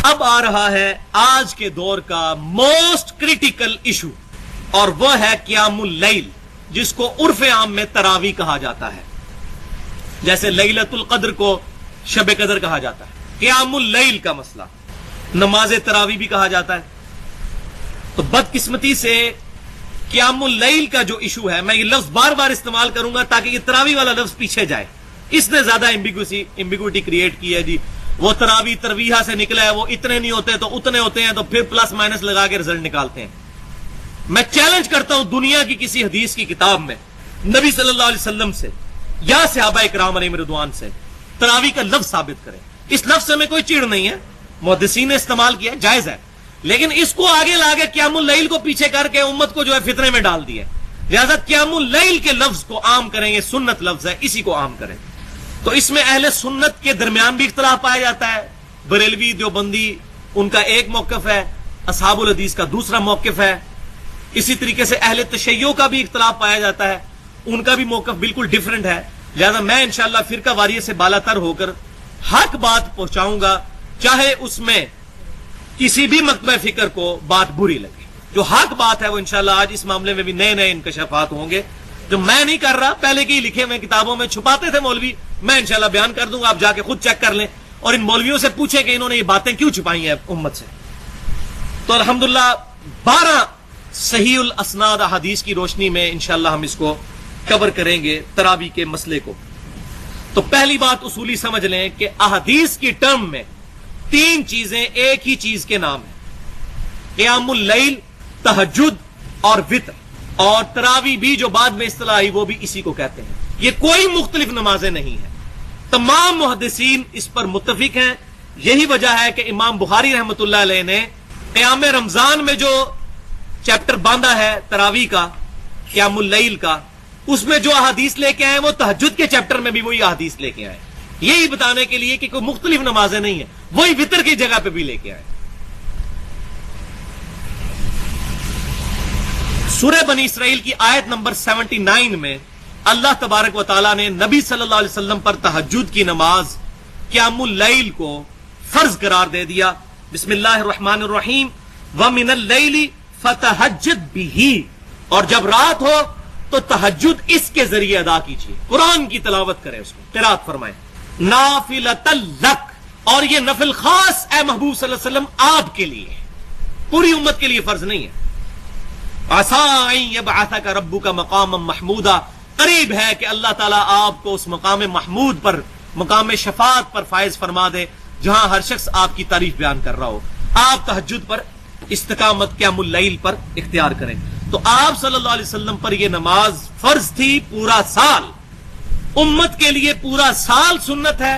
اب آ رہا ہے آج کے دور کا موسٹ کریٹیکل ایشو، اور وہ ہے قیام اللیل، جس کو عرف عام میں تراویح کہا جاتا ہے، جیسے لیلۃ القدر کو شب قدر کہا جاتا ہے۔ قیام اللیل کا مسئلہ نماز تراویح بھی کہا جاتا ہے۔ تو بدقسمتی سے قیام اللیل کا جو ایشو ہے، میں یہ لفظ بار بار استعمال کروں گا تاکہ یہ تراویح والا لفظ پیچھے جائے، اس نے زیادہ ایمبیگوٹی کریٹ کی ہے جی، وہ تراویح ترویحہ سے نکلا ہے، وہ اتنے نہیں ہوتے تو اتنے ہوتے ہیں، تو پھر پلس مائنس لگا کے رزلٹ نکالتے ہیں۔ میں چیلنج کرتا ہوں دنیا کی کسی حدیث کی کتاب میں نبی صلی اللہ علیہ وسلم سے یا صحابہ اکرام علیہم رضوان سے تراویح کا لفظ ثابت کریں۔ اس لفظ سے میں کوئی چیڑ نہیں ہے، محدثین نے استعمال کیا، جائز ہے، لیکن اس کو آگے لا کے قیام اللیل کو پیچھے کر کے امت کو جو ہے فتنے میں ڈال دیا ہے۔ لہذا قیام اللیل کے لفظ کو عام کریں، یہ سنت لفظ ہے، اسی کو عام کریں۔ تو اس میں اہل سنت کے درمیان بھی اختلاف پایا جاتا ہے، بریلوی دیوبندی ان کا ایک موقف ہے، اصحاب الحدیث کا دوسرا موقف ہے، اسی طریقے سے اہل تشیع کا بھی اختلاف پایا جاتا ہے، ان کا بھی موقف بالکل ڈیفرنٹ ہے۔ لہذا میں انشاءاللہ فرقہ واریت سے بالا تر ہو کر حق بات پہنچاؤں گا، چاہے اس میں کسی بھی مکتبہ فکر کو بات بری لگے۔ جو حق بات ہے وہ انشاءاللہ آج اس معاملے میں بھی نئے نئے انکشافات ہوں گے، جو میں نہیں کر رہا، پہلے کے ہی لکھے ہوئے کتابوں میں چھپاتے تھے مولوی، میں انشاءاللہ بیان کر دوں گا، آپ جا کے خود چیک کر لیں اور ان مولویوں سے پوچھیں کہ انہوں نے یہ باتیں کیوں چھپائی ہیں امت سے۔ تو الحمدللہ 12 صحیح الاسناد احادیث کی روشنی میں انشاءاللہ ہم اس کو کور کریں گے تراویح کے مسئلے کو۔ تو پہلی بات اصولی سمجھ لیں کہ احادیث کی ٹرم میں 3 چیزیں ایک ہی چیز کے نام ہیں، قیام اللیل، تہجد اور وتر، اور تراویح بھی جو بعد میں اصطلاح آئی وہ بھی اسی کو کہتے ہیں۔ یہ کوئی مختلف نمازیں نہیں ہیں، تمام محدثین اس پر متفق ہیں۔ یہی وجہ ہے کہ امام بخاری رحمۃ اللہ علیہ نے قیام رمضان میں جو چیپٹر باندھا ہے تراویح کا، قیام اللیل کا، اس میں جو احادیث لے کے آئے وہ تہجد کے چیپٹر میں بھی وہی احادیث لے کے آئے، یہی بتانے کے لیے کہ کوئی مختلف نمازیں نہیں ہیں، وہی وتر کی جگہ پہ بھی لے کے آئے۔ سورہ بنی اسرائیل کی آیت نمبر 79 میں اللہ تبارک و تعالیٰ نے نبی صلی اللہ علیہ وسلم پر تہجد کی نماز قیام اللیل کو فرض قرار دے دیا۔ بسم اللہ الرحمن الرحیم، وَمِنَ اللَّيْلِ فَتَہجد بِهِ، اور جب رات ہو تو تہجد اس کے ذریعے ادا کیجیے، قرآن کی تلاوت کریں، اس کو قرات فرمائیں، نافلۃ لک، اور یہ نفل خاص اے محبوب صلی اللہ علیہ وسلم آپ کے لیے، پوری امت کے لیے فرض نہیں ہے۔ عَسَىٰ أَن يَبْعَثَكَ رَبُّكَ مَقَامًا مَحْمُودًا، قریب ہے کہ اللہ تعالیٰ آپ کو اس مقام محمود پر، مقام شفاعت پر فائز فرما دے، جہاں ہر شخص آپ کی تعریف بیان کر رہا ہو۔ آپ تہجد پر استقامت قیام اللیل پر اختیار کریں۔ تو آپ صلی اللہ علیہ وسلم پر یہ نماز فرض تھی پورا سال، امت کے لیے پورا سال سنت ہے،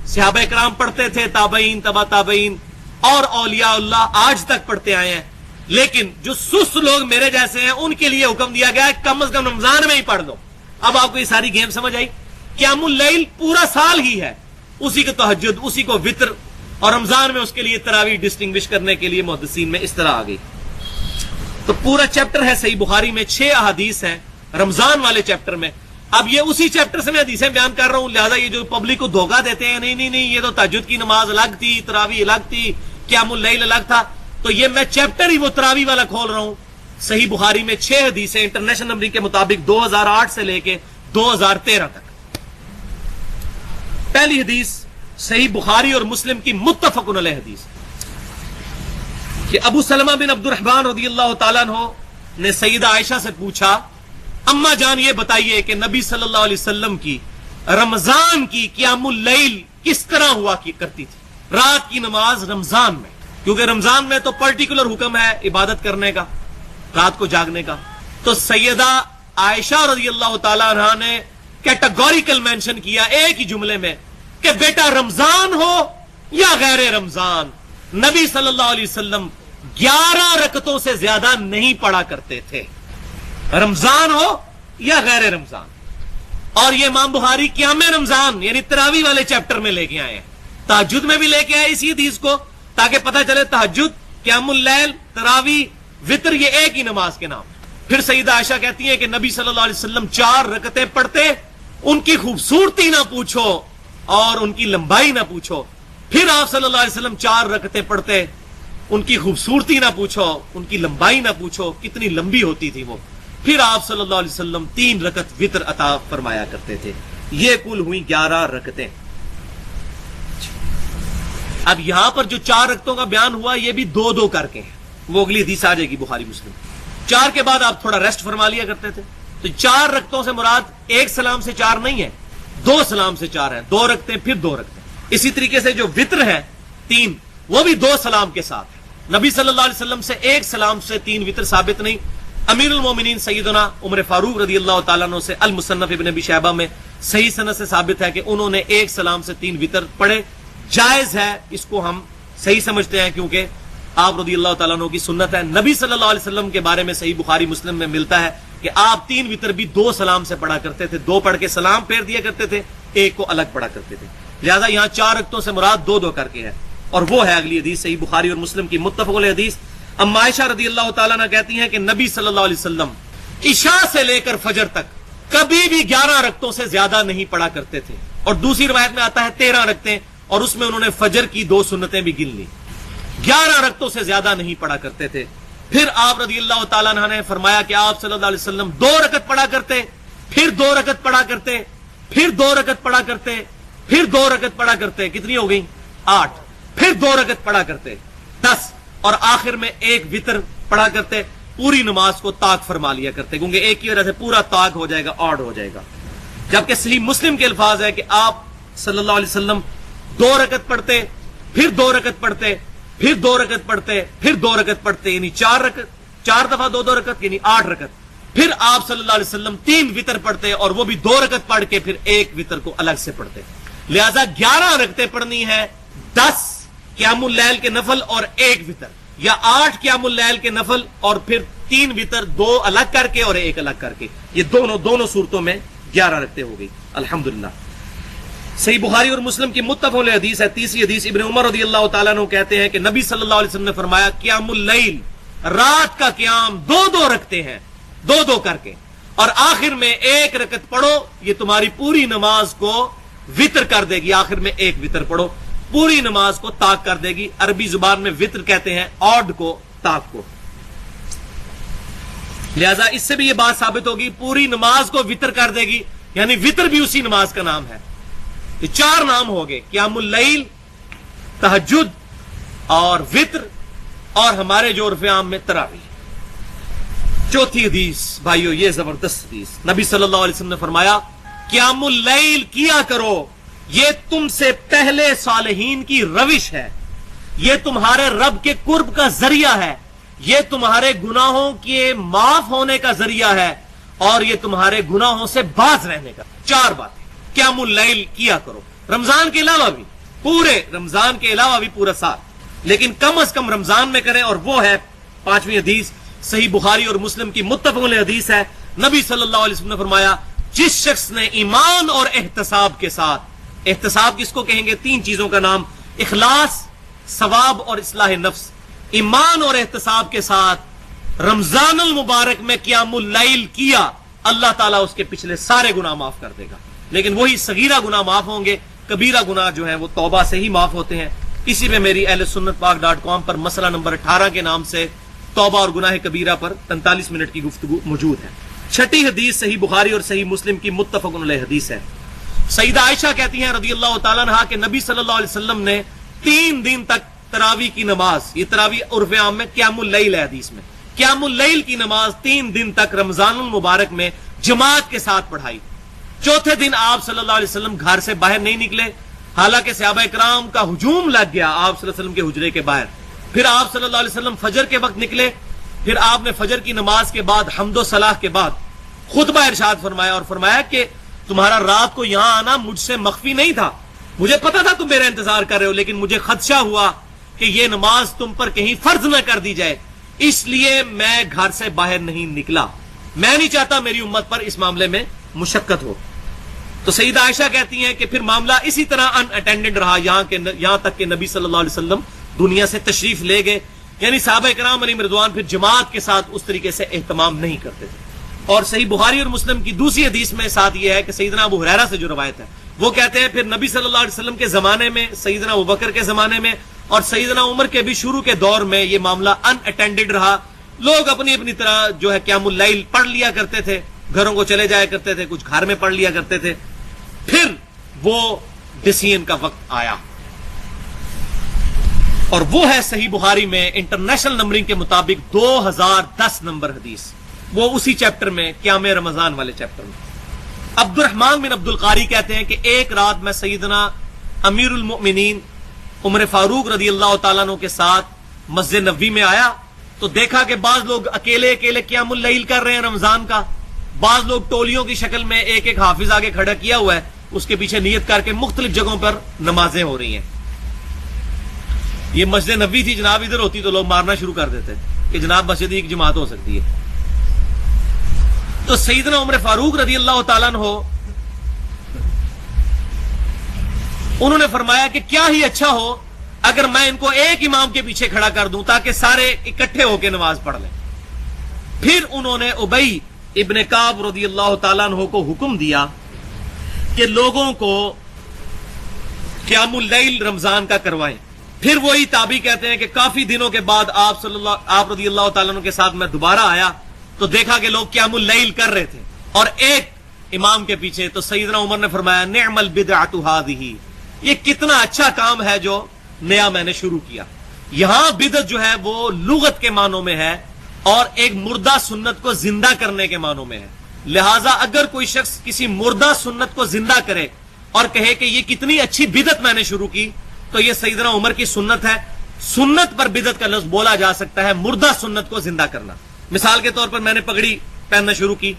صحابہ کرام پڑھتے تھے، تابعین، تبع تابعین اور اولیاء اللہ آج تک پڑھتے آئے ہیں، لیکن جو سست لوگ میرے جیسے ہیں ان کے لیے حکم دیا گیا ہے کم از کم رمضان میں ہی پڑھ لو۔ اب آپ کو یہ ساری گیم سمجھ آئی؟ قیام اللیل پورا سال ہی ہے، اسی کو تہجد، اسی کو وتر، اور رمضان میں اس کے لیے تراویح ڈسٹنگوش کرنے کے لیے محدثین میں اس طرح آ گئی۔ تو پورا چیپٹر ہے صحیح بخاری میں، 6 احادیث ہیں رمضان والے چیپٹر میں۔ اب یہ اسی چیپٹر سے میں حدیثیں بیان کر رہا ہوں، لہذا یہ جو پبلک کو دھوکہ دیتے ہیں نہیں نہیں نہیں یہ تو تہجد کی نماز الگ تھی، تراویح الگ تھی، قیام اللیل الگ تھا، تو یہ میں چیپٹر ہی وہ تراویح والا کھول رہا ہوں۔ صحیح بخاری میں 6 حدیثیں انٹرنیشنل نمبر کے مطابق 2008 سے لے کے 2013 تک۔ پہلی حدیث صحیح بخاری اور مسلم کی متفق علیہ حدیث کہ ابو سلمہ بن عبد الرحمن رضی اللہ تعالیٰ عنہ نے سیدہ عائشہ سے پوچھا، اماں جان یہ بتائیے کہ نبی صلی اللہ علیہ وسلم کی رمضان کی قیام اللیل کس طرح ہوا کرتی تھی، رات کی نماز رمضان میں، کیونکہ رمضان میں تو پرٹیکولر حکم ہے عبادت کرنے کا، رات کو جاگنے کا۔ تو سیدہ عائشہ رضی اللہ تعالیٰ عنہ نے کیٹیگوریکل مینشن کیا ایک ہی جملے میں کہ بیٹا رمضان ہو یا غیر رمضان، نبی صلی اللہ علیہ وسلم 11 رکعتوں سے زیادہ نہیں پڑھا کرتے تھے، رمضان ہو یا غیر رمضان۔ اور یہ امام بخاری قیام رمضان یعنی تراویح والے چیپٹر میں لے کے آئے ہیں، تہجد میں بھی لے کے آئے اسی حدیث کو، تاکہ پتہ چلے تہجد، قیام اللیل، تراویح، وتر یہ ایک ہی نماز کے نام۔ پھر سیدہ عائشہ کہتی ہیں کہ نبی صلی اللہ علیہ وسلم 4 رکعتیں پڑھتے، ان کی خوبصورتی نہ پوچھو اور ان کی لمبائی نہ پوچھو، پھر آپ صلی اللہ علیہ وسلم 4 رکعتیں پڑھتے. ان کی خوبصورتی نہ پوچھو, ان کی لمبائی نہ پوچھو, کتنی لمبی ہوتی تھی وہ. پھر آپ صلی اللہ علیہ وسلم 3 رکعت وتر عطا فرمایا کرتے تھے. یہ کل ہوئی 11 رکعتیں. اب یہاں پر جو 4 رکعتوں کا بیان ہوا یہ بھی 2 کر کے ہیں, وہ اگلی حدیث آ جائے گی بخاری مسلم. 4 کے بعد آپ تھوڑا ریسٹ فرما لیا کرتے تھے. تو 4 رکعتوں سے مراد 1 سلام سے 4 نہیں ہے, 2 سلام سے 4 ہے. 2 رکعتیں پھر 2 رکعتیں. اسی طریقے سے جو وتر ہے 3, وہ بھی 2 سلام کے ساتھ ہے. نبی صلی اللہ علیہ وسلم سے 1 سلام سے 3 وتر ثابت نہیں. امیر المومنین سیدنا عمر فاروق رضی اللہ تعالیٰ عنہ سے المصنف ابن ابی شیبہ میں صحیح سند سے ثابت ہے کہ انہوں نے 1 سلام سے 3 وتر پڑھے. جائز ہے, اس کو ہم صحیح سمجھتے ہیں کیونکہ آپ رضی اللہ تعالیٰ عنہ کی سنت ہے. نبی صلی اللہ علیہ وسلم کے بارے میں صحیح بخاری مسلم میں ملتا ہے کہ آپ 3 وتر بھی 2 سلام سے پڑھا کرتے تھے. 2 پڑھ کے سلام پھیر دیا کرتے تھے, 1 کو الگ پڑھا کرتے تھے. لہذا یہاں 4 رکعتوں سے مراد 2 کر کے ہے, اور وہ ہے اگلی حدیث صحیح بخاری اور مسلم کی متفق علیہ حدیث. اما عائشہ رضی اللہ تعالیٰ عنہ کہتی ہیں کہ نبی صلی اللہ علیہ وسلم عشاء سے لے کر فجر تک کبھی بھی 11 رکعتوں سے زیادہ نہیں پڑھا کرتے تھے. اور دوسری روایت میں آتا ہے 13 رکعتیں, اور اس میں انہوں نے فجر کی 2 سنتیں بھی گن لی. 11 رکعتوں سے زیادہ نہیں پڑھا کرتے تھے. پھر آپ رضی اللہ تعالیٰ عنہ نے فرمایا کہ آپ صلی اللہ علیہ وسلم 2 رکعت پڑھا کرتے, پھر 2 رکعت پڑھا کرتے, پھر 2 رکعت پڑھا کرتے, پھر 2 رکعت پڑھا کرتے. کتنی ہو گئی؟ 8. پھر 2 رکعت پڑھا کرتے 10, اور آخر میں 1 وتر پڑھا کرتے. پوری نماز کو طاق فرما لیا کرتے, کیونکہ ایک کی وجہ سے پورا طاق ہو جائے گا, آڈ ہو جائے گا. جبکہ صحیح مسلم کے الفاظ ہے کہ آپ صلی اللہ علیہ وسلم 2 رکعت پڑھتے, پھر 2 رکعت پڑھتے, پھر 2 رکعت پڑھتے, پھر 2 رکعت پڑھتے, یعنی 4 رکعت, 4 دفعہ 2 رکعت, یعنی 8 رکعت. پھر آپ صلی اللہ علیہ وسلم 3 وتر پڑھتے, اور وہ بھی 2 رکعت پڑھ کے پھر 1 وتر کو الگ سے پڑھتے. لہذا 11 رکعتیں پڑھنی ہے, 10 قیام اللیل کے نفل اور 1 وتر, یا 8 قیام اللیل کے نفل اور پھر 3 وتر, 2 الگ کر کے اور 1 الگ کر کے. یہ دونوں صورتوں میں 11 رکعتیں ہو گئی. الحمدللہ. صحیح بخاری اور مسلم کی متفق علیہ حدیث ہے. تیسری حدیث ابن عمر رضی اللہ تعالیٰ عنہ کہتے ہیں کہ نبی صلی اللہ علیہ وسلم نے فرمایا قیام اللیل, رات کا قیام 2 رکعتیں ہیں, 2 کر کے, اور آخر میں 1 رکعت پڑھو, یہ تمہاری پوری نماز کو وتر کر دے گی. آخر میں 1 وتر پڑھو, پوری نماز کو طاق کر دے گی. عربی زبان میں وتر کہتے ہیں آڈ کو, طاق کو. لہذا اس سے بھی یہ بات ثابت ہوگی پوری نماز کو وتر کر دے گی, یعنی وتر بھی اسی نماز کا نام ہے. یہ 4 نام ہو گئے, قیام اللیل, تہجد اور وتر, اور ہمارے جو عرف عام میں تراویح. چوتھی حدیث بھائیو, یہ زبردست حدیث. نبی صلی اللہ علیہ وسلم نے فرمایا قیام اللیل کیا کرو, یہ تم سے پہلے صالحین کی روش ہے, یہ تمہارے رب کے قرب کا ذریعہ ہے, یہ تمہارے گناہوں کے معاف ہونے کا ذریعہ ہے, اور یہ تمہارے گناہوں سے باز رہنے کا. 4 باتیں قیام اللیل کیا کرو, رمضان کے علاوہ بھی, پورے رمضان کے علاوہ بھی پورا سال, لیکن کم از کم رمضان میں کریں. اور وہ ہے 5ویں حدیث صحیح بخاری اور مسلم کی متفق علیہ حدیث ہے. نبی صلی اللہ علیہ وسلم نے فرمایا جس شخص نے ایمان اور احتساب کے ساتھ, احتساب کس کو کہیں گے؟ 3 چیزوں کا نام, اخلاص, ثواب اور اصلاح نفس. ایمان اور احتساب کے ساتھ رمضان المبارک میں قیام اللیل کیا, اللہ تعالیٰ اس کے پچھلے سارے گناہ معاف کر دے گا. لیکن وہی صغیرہ گناہ معاف ہوں گے, کبیرہ گناہ جو ہیں وہ توبہ سے ہی معاف ہوتے ہیں. اسی میں میری اہل سنت پاک.com پر مسئلہ نمبر 18 کے نام سے توبہ اور گناہ کبیرہ پر 45 منٹ کی گفتگو موجود ہے. 6ٹھی حدیث صحیح بخاری اور صحیح مسلم کی متفق علیہ حدیث ہے. سیدہ عائشہ کہتی ہیں رضی اللہ تعالیٰ عنہا کہ نبی صلی اللہ علیہ وسلم نے 3 دن تک تراویح کی نماز, یہ تراویح عرف عام میں قیام اللیل ہے حدیث میں, قیام اللیل کی نماز 3 دن تک رمضان المبارک میں جماعت کے ساتھ پڑھائی. 4تھے دن آپ صلی اللہ علیہ وسلم گھر سے باہر نہیں نکلے, حالانکہ صحابہ کرام کا ہجوم لگ گیا آپ صلی اللہ علیہ وسلم کے حجرے کے باہر. پھر آپ صلی اللہ علیہ وسلم فجر کے وقت نکلے, پھر آپ نے فجر کی نماز کے بعد حمد و صلاح کے بعد خطبہ ارشاد فرمایا, اور فرمایا کہ تمہارا رات کو یہاں آنا مجھ سے مخفی نہیں تھا, مجھے پتا تھا تم میرا انتظار کر رہے ہو, لیکن مجھے خدشہ ہوا کہ یہ نماز تم پر کہیں فرض نہ کر دی جائے, اس لیے میں گھر سے باہر نہیں نکلا. میں نہیں چاہتا میری امت پر اس معاملے میں مشقت ہو. تو سیدہ عائشہ کہتی ہیں کہ پھر معاملہ اسی طرح ان اٹینڈنڈ رہا یہاں تک کہ نبی صلی اللہ علیہ وسلم دنیا سے تشریف لے گئے. یعنی صحابہ کرام علیہم رضوان پھر جماعت کے ساتھ اس طریقے سے اہتمام نہیں کرتے تھے. اور صحیح بخاری اور مسلم کی دوسری حدیث میں ساتھ یہ ہے کہ سیدنا ابو ہریرہ سے جو روایت ہے وہ کہتے ہیں پھر نبی صلی اللہ علیہ وسلم کے زمانے میں، سیدنا ابوبکر کے زمانے میں اور سیدنا عمر کے بھی شروع کے دور میں یہ معاملہ ان اٹینڈڈ رہا. لوگ اپنی اپنی طرح جو ہے قیام اللیل پڑھ لیا کرتے تھے، گھروں کو چلے جایا کرتے تھے، کچھ گھر میں پڑھ لیا کرتے تھے. پھر وہ ڈسیزن کا وقت آیا اور وہ ہے صحیح بخاری میں انٹرنیشنل نمبرنگ کے مطابق 2010 نمبر حدیث، وہ اسی چیپٹر میں قیام رمضان والے چیپٹر میں. عبد الرحمن بن عبد القاری کہتے ہیں کہ ایک رات میں سیدنا امیر المؤمنین عمر فاروق رضی اللہ تعالیٰ عنہ کے ساتھ مسجد نبوی میں آیا تو دیکھا کہ بعض لوگ اکیلے اکیلے قیام اللیل کر رہے ہیں رمضان کا، بعض لوگ ٹولیوں کی شکل میں ایک ایک حافظ آگے کھڑا کیا ہوا ہے، اس کے پیچھے نیت کر کے مختلف جگہوں پر نمازیں ہو رہی ہیں. یہ مسجد نبوی تھی جناب، ادھر ہوتی تو لوگ مارنا شروع کر دیتے کہ جناب مسجد ایک جماعت ہو سکتی ہے. تو سیدنا عمر فاروق رضی اللہ تعالیٰ عنہ انہوں نے فرمایا کہ کیا ہی اچھا ہو اگر میں ان کو ایک امام کے پیچھے کھڑا کر دوں تاکہ سارے اکٹھے ہو کے نماز پڑھ لیں. پھر انہوں نے ابی ابن کعب رضی اللہ تعالیٰ عنہ کو حکم دیا کہ لوگوں کو قیام اللیل رمضان کا کروائیں. پھر وہی تابعی کہتے ہیں کہ کافی دنوں کے بعد آپ رضی اللہ تعالیٰ عنہ کے ساتھ میں دوبارہ آیا تو دیکھا کہ لوگ قیام اللیل کر رہے تھے اور ایک امام کے پیچھے. تو سیدنا عمر نے فرمایا نعم البدعۃ ھذہ، یہ کتنا اچھا کام ہے جو نیا میں نے شروع کیا. یہاں بدعت جو ہے وہ لغت کے معنوں میں ہے اور ایک مردہ سنت کو زندہ کرنے کے معنوں میں ہے. لہٰذا اگر کوئی شخص کسی مردہ سنت کو زندہ کرے اور کہے کہ یہ کتنی اچھی بدعت میں نے شروع کی تو یہ سیدنا عمر کی سنت ہے. سنت پر بدعت کا لفظ بولا جا سکتا ہے مردہ سنت کو زندہ کرنا. مثال کے طور پر میں نے پگڑی پہننا شروع کی،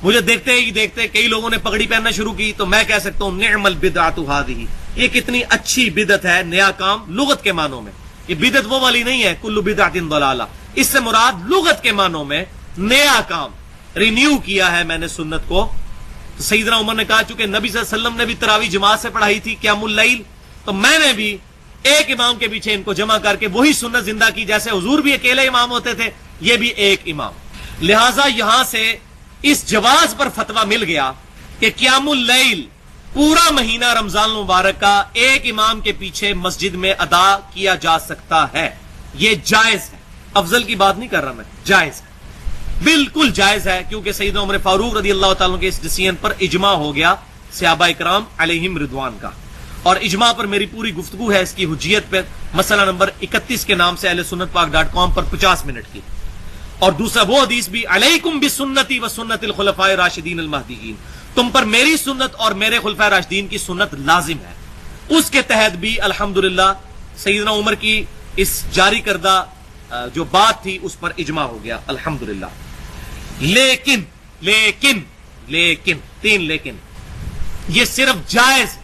مجھے دیکھتے ہی دیکھتے کئی لوگوں نے پگڑی پہننا شروع کی تو میں کہہ سکتا ہوں نعم البدعۃ ھذہ، یہ کتنی اچھی بدعت ہے، نیا کام لغت کے معنوں میں. یہ بدعت وہ والی نہیں ہے کل بدعۃ ضلالہ، اس سے مراد لغت کے معنوں میں نیا کام، رینیو کیا ہے میں نے سنت کو. سیدنا عمر نے کہا چونکہ نبی صلی اللہ علیہ وسلم نے بھی تراویح جماعت سے پڑھائی تھی قیام اللیل، تو میں نے بھی ایک امام کے پیچھے ان کو جمع کر کے وہی سنت زندہ کی. جیسے حضور بھی اکیلے امام ہوتے تھے، یہ بھی ایک امام. لہذا یہاں سے اس جواز پر فتویٰ مل گیا کہ قیام اللیل پورا مہینہ رمضان المبارک کا ایک امام کے پیچھے مسجد میں ادا کیا جا سکتا ہے. یہ جائز ہے، افضل کی بات نہیں کر رہا میں، جائز ہے، بالکل جائز ہے. کیونکہ سیدنا عمر فاروق رضی اللہ تعالیٰ کے اس ڈسیژن پر اجماع ہو گیا صحابہ اکرام علیہم رضوان کا، اور اجماع پر میری پوری گفتگو ہے اس کی حجیت پہ، مسئلہ نمبر 31 کے نام سے اہل سنت پاک .com پر 50 منٹ کی. اور دوسرا وہ حدیث بھی علیکم بسنتی و سنت الخلفاء الراشدین المہدیین، تم پر میری سنت اور میرے خلفاء راشدین کی سنت لازم ہے. اس کے تحت بھی الحمدللہ سیدنا عمر کی اس جاری کردہ جو بات تھی اس پر اجماع ہو گیا الحمدللہ. لیکن لیکن لیکن 3 لیکن، یہ صرف جائز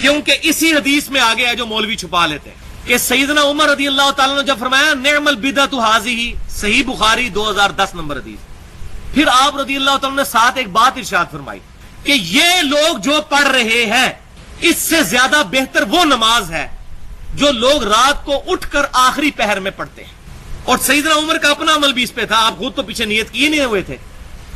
کیونکہ اسی حدیث میں آگے ہے جو مولوی چھپا لیتے ہیں کہ سیدنا عمر رضی اللہ تعالیٰ نے جب فرمایا نعم البدعۃ ھذہ، صحیح بخاری 2010 نمبر حدیث، پھر آپ رضی اللہ تعالیٰ نے ساتھ ایک بات ارشاد فرمائی کہ یہ لوگ جو پڑھ رہے ہیں اس سے زیادہ بہتر وہ نماز ہے جو لوگ رات کو اٹھ کر آخری پہر میں پڑھتے ہیں. اور سیدنا عمر کا اپنا عمل بھی اس پہ تھا، آپ خود تو پیچھے نیت کیے نہیں ہوئے تھے،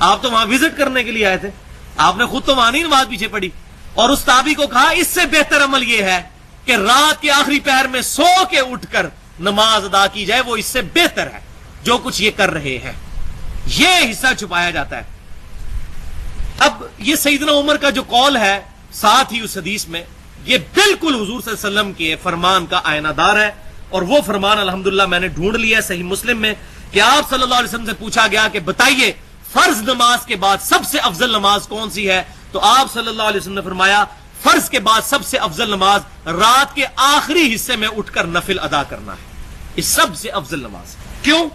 آپ تو وہاں وزٹ کرنے کے لیے آئے تھے، آپ نے خود تو وہاں نہیں نماز پیچھے پڑھی. اور اس تابعی کو کہا اس سے بہتر عمل یہ ہے کہ رات کے آخری پہر میں سو کے اٹھ کر نماز ادا کی جائے، وہ اس سے بہتر ہے جو کچھ یہ کر رہے ہیں. یہ حصہ چھپایا جاتا ہے. اب یہ سیدنا عمر کا جو قول ہے ساتھ ہی اس حدیث میں، یہ بالکل حضور صلی اللہ علیہ وسلم کے فرمان کا آئینہ دار ہے. اور وہ فرمان الحمدللہ میں نے ڈھونڈ لیا صحیح مسلم میں کہ آپ صلی اللہ علیہ وسلم سے پوچھا گیا کہ بتائیے فرض نماز کے بعد سب سے افضل نماز کون سی ہے، تو آپ صلی اللہ علیہ وسلم نے فرمایا فرض کے بعد سب سے افضل نماز رات کے آخری حصے میں اٹھ کر نفل ادا کرنا ہے. یہ سب سے افضل نماز. کیوں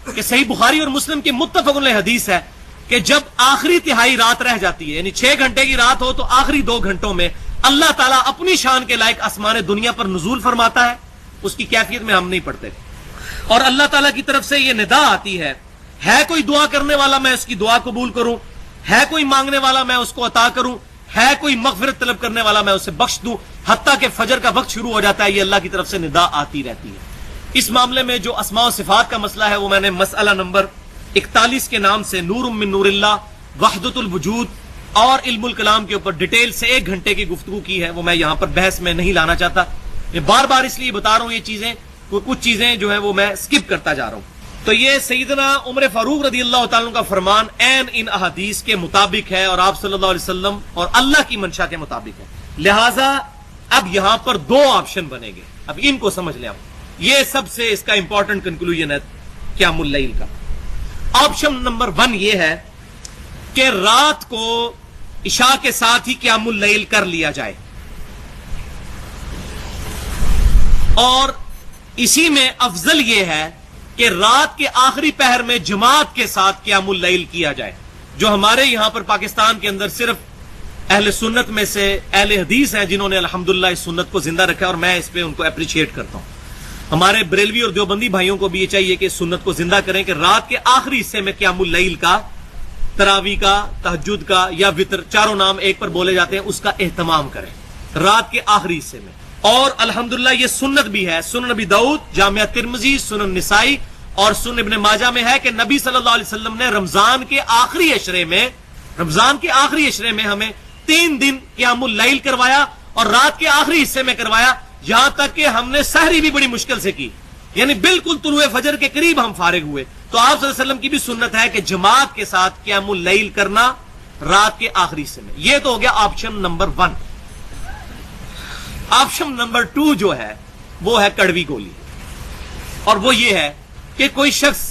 کہ صحیح بخاری اور مسلم کی متفق علیہ حدیث ہے کہ جب آخری تہائی رات رہ جاتی ہے، یعنی 6 گھنٹے کی رات ہو تو آخری 2 گھنٹوں میں اللہ تعالیٰ اپنی شان کے لائق آسمان دنیا پر نزول فرماتا ہے. اس کی کیفیت میں ہم نہیں پڑھتے، اور اللہ تعالیٰ کی طرف سے یہ ندا آتی ہے کوئی دعا کرنے والا میں اس کی دعا قبول کروں، ہے کوئی مانگنے والا میں اس کو عطا کروں، ہے کوئی مغفرت طلب کرنے والا میں اسے بخش دوں. حتیٰ کہ فجر کا وقت شروع ہو جاتا ہے، یہ اللہ کی طرف سے ندا آتی رہتی ہے. اس معاملے میں جو اسماء و صفات کا مسئلہ ہے وہ میں نے مسئلہ نمبر 41 کے نام سے نور من نور اللہ وحدت الوجود اور علم الکلام کے اوپر ڈیٹیل سے 1 گھنٹے کی گفتگو کی ہے، وہ میں یہاں پر بحث میں نہیں لانا چاہتا. میں بار بار اس لیے بتا رہا ہوں یہ چیزیں، کچھ چیزیں جو ہے وہ میں سکپ کرتا جا رہا ہوں. تو یہ سیدنا عمر فاروق رضی اللہ تعالیٰ کا فرمان عین ان احادیث کے مطابق ہے اور آپ صلی اللہ علیہ وسلم اور اللہ کی منشا کے مطابق ہے. لہٰذا اب یہاں پر 2 آپشن بنے گے، اب ان کو سمجھ لیں. یہ سب سے اس کا امپورٹنٹ کنکلوژن ہے قیام اللیل کا. آپشن نمبر 1 یہ ہے کہ رات کو عشاء کے ساتھ ہی قیام اللیل کر لیا جائے، اور اسی میں افضل یہ ہے کہ رات کے آخری پہر میں جماعت کے ساتھ قیام اللیل کیا جائے. جو ہمارے یہاں پر پاکستان کے اندر صرف اہل سنت میں سے اہل حدیث ہیں جنہوں نے الحمدللہ اس سنت کو زندہ رکھا ہے، اور میں اس پہ ان کو اپریشیٹ کرتا ہوں. ہمارے بریلوی اور دیوبندی بھائیوں کو بھی یہ چاہیے کہ اس سنت کو زندہ کریں کہ رات کے آخری حصے میں قیام اللیل کا، تراویح کا، تہجد کا یا وتر، چاروں نام ایک پر بولے جاتے ہیں، اس کا اہتمام کریں رات کے آخری حصے میں. اور الحمدللہ یہ سنت بھی ہے، سنن نبی داؤد، جامعہ ترمذی، سنن نسائی اور سنن ابن ماجہ میں ہے کہ نبی صلی اللہ علیہ وسلم نے رمضان کے آخری عشرے میں ہمیں 3 دن قیام اللیل کروایا اور رات کے آخری حصے میں کروایا، یہاں تک کہ ہم نے سحری بھی بڑی مشکل سے کی، یعنی بالکل طلوع فجر کے قریب ہم فارغ ہوئے. تو آپ صلی اللہ علیہ وسلم کی بھی سنت ہے کہ جماعت کے ساتھ قیام اللیل کرنا رات کے آخری حصے میں. یہ تو ہو گیا آپشن نمبر 1. آپشن نمبر 2 جو ہے وہ ہے کڑوی گولی، اور وہ یہ ہے کہ کوئی شخص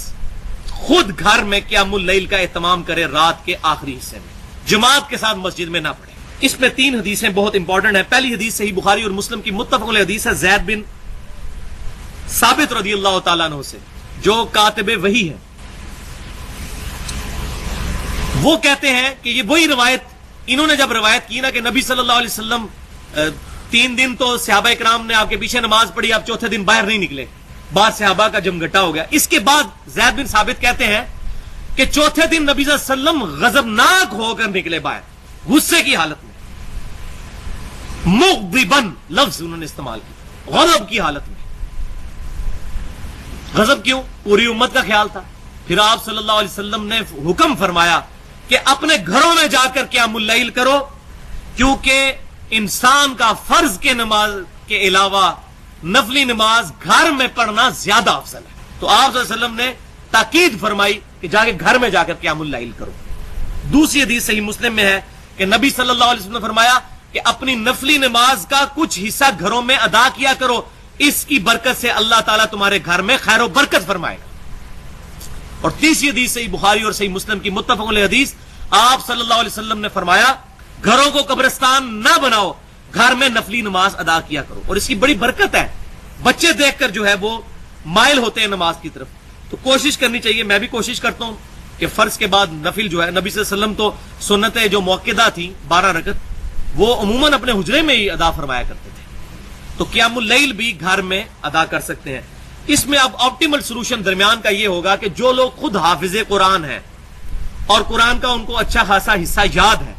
خود گھر میں قیام اللیل کا اہتمام کرے رات کے آخری حصے میں، جماعت کے ساتھ مسجد میں نہ پڑھے. اس میں 3 حدیثیں بہت امپورٹنٹ ہیں. پہلی حدیث صحیح بخاری اور مسلم کی متفق علیہ حدیث ہے زید بن ثابت رضی اللہ تعالیٰ عنہ سے، جو کاتب وحی ہے. وہ کہتے ہیں کہ یہ وہی روایت انہوں نے جب روایت کی نا کہ نبی صلی اللہ علیہ وسلم 3 دن تو صحابہ اکرام نے آپ کے پیچھے نماز پڑھی، آپ چوتھے دن باہر نہیں نکلے، بعد صحابہ کا جمگٹا ہو گیا. اس کے بعد زید بن ثابت کہتے ہیں کہ چوتھے دن نبی صلی اللہ علیہ وسلم غضبناک ہو کر نکلے باہر، غصے کی حالت میں، مغضبن لفظ انہوں نے استعمال کیا، غضب کی حالت میں. غضب کیوں؟ پوری امت کا خیال تھا. پھر آپ صلی اللہ علیہ وسلم نے حکم فرمایا کہ اپنے گھروں میں جا کر قیام اللیل کرو، کیونکہ انسان کا فرض کے نماز کے علاوہ نفلی نماز گھر میں پڑھنا زیادہ افضل ہے. تو آپ صلی اللہ علیہ وسلم نے تاکید فرمائی کہ جا کے گھر میں جا کر قیام اللیل کرو. دوسری حدیث صحیح مسلم میں ہے کہ نبی صلی اللہ علیہ وسلم نے فرمایا کہ اپنی نفلی نماز کا کچھ حصہ گھروں میں ادا کیا کرو، اس کی برکت سے اللہ تعالیٰ تمہارے گھر میں خیر و برکت فرمائے گا. اور تیسری حدیث صحیح بخاری اور صحیح مسلم کی متفق علیہ حدیث، آپ صلی اللہ علیہ وسلم نے فرمایا گھروں کو قبرستان نہ بناؤ، گھر میں نفلی نماز ادا کیا کرو. اور اس کی بڑی برکت ہے، بچے دیکھ کر جو ہے وہ مائل ہوتے ہیں نماز کی طرف. تو کوشش کرنی چاہیے، میں بھی کوشش کرتا ہوں کہ فرض کے بعد نفل جو ہے، نبی صلی اللہ علیہ وسلم تو سنتیں جو موقدہ تھیں 12 رکعت وہ عموماً اپنے حجرے میں ہی ادا فرمایا کرتے تھے. تو قیام اللیل بھی گھر میں ادا کر سکتے ہیں. اس میں اب آپٹیمل سولوشن درمیان کا یہ ہوگا کہ جو لوگ خود حافظ قرآن ہیں اور قرآن کا ان کو اچھا خاصا حصہ یاد ہے،